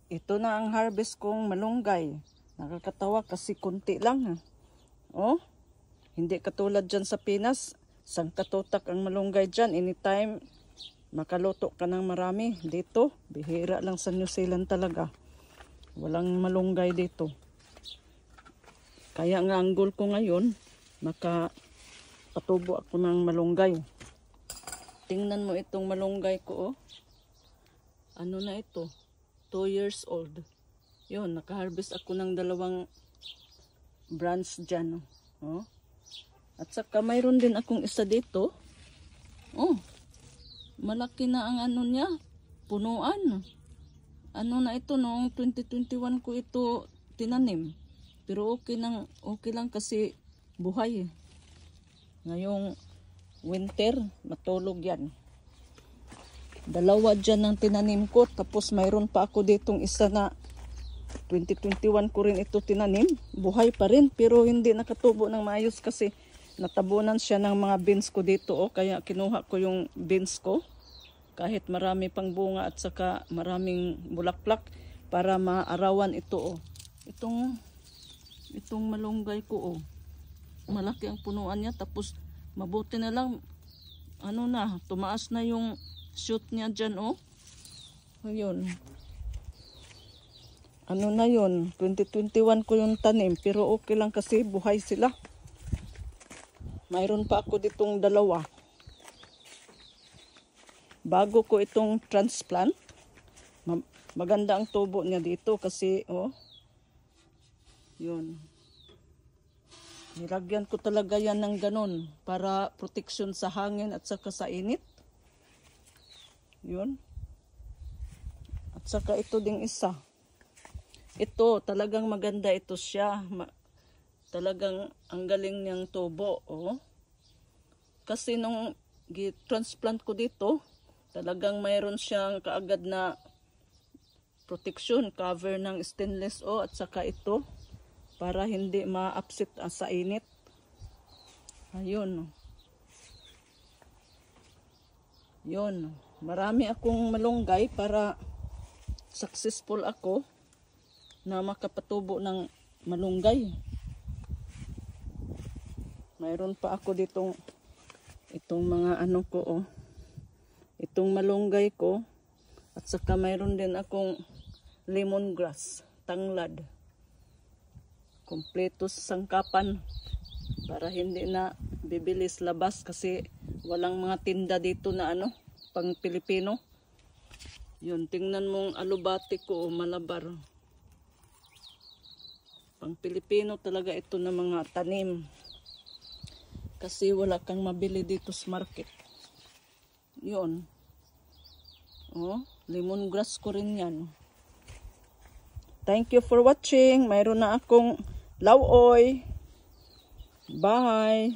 Ito na ang harvest kong malunggay. Nakakatawa kasi kunti lang. Oh, hindi katulad dyan sa Pinas. Sangkatutak ang malunggay dyan. Anytime makaluto ka ng marami. Dito, bihira lang sa New Zealand talaga. Walang malunggay dito. Kaya nga ang goal ko ngayon, makapatubo ako ng malunggay. Tingnan mo itong malunggay ko, oh. Ano na ito? 2 years old. Yun, nakaharvest ako ng 2 branch dyan. Oh. At saka mayroon din akong isa dito. Oh, malaki na ang ano niya, punuan. Ano na ito, noong 2021 ko ito tinanim. Pero okay lang kasi buhay. Ngayong winter, matulog yan. 2 dyan ang tinanim ko. Tapos mayroon pa ako ditong isa na 2021 ko rin ito tinanim. Buhay pa rin pero hindi nakatubo ng maayos kasi natabunan siya ng mga beans ko dito. Oh. Kaya kinuha ko yung beans ko. Kahit marami pang bunga at saka maraming bulaklak para maarawan ito. Oh. Itong malunggay ko. Oh. Malaki ang punuan niya. Tapos mabuti na lang tumaas na yung shoot niya dyan, oh. Ayun. Ano na yun? 2021 ko yung tanim. Pero okay lang kasi buhay sila. Mayroon pa ako ditong 2. Bago ko itong transplant. Maganda ang tubo niya dito kasi, oh. Yun. Nilagyan ko talaga yan ng ganun. Para protection sa hangin at saka sa init. Yun. At saka ito ding isa. Ito, talagang maganda ito siya. Talagang ang galing niyang tubo. Oh. Kasi nung transplant ko dito, talagang mayroon siyang kaagad na protection, cover ng stainless. Oh, at saka ito, para hindi ma-upset sa init. Ayun. Yun. Marami akong malunggay para successful ako na makapatubo ng malunggay. Mayroon pa ako itong mga ano ko, oh. Itong malunggay ko. At saka mayroon din akong lemongrass, tanglad. Kompleto sa sangkapan para hindi na bibilis labas kasi walang mga tinda dito na pang Pilipino. Yun, tingnan mong alubati ko, malabar. Pang Pilipino talaga ito na mga tanim. Kasi wala kang mabili dito sa market. Yun. Oh, lemongrass ko rin yan. Thank you for watching. Mayroon na akong lauoy. Bye!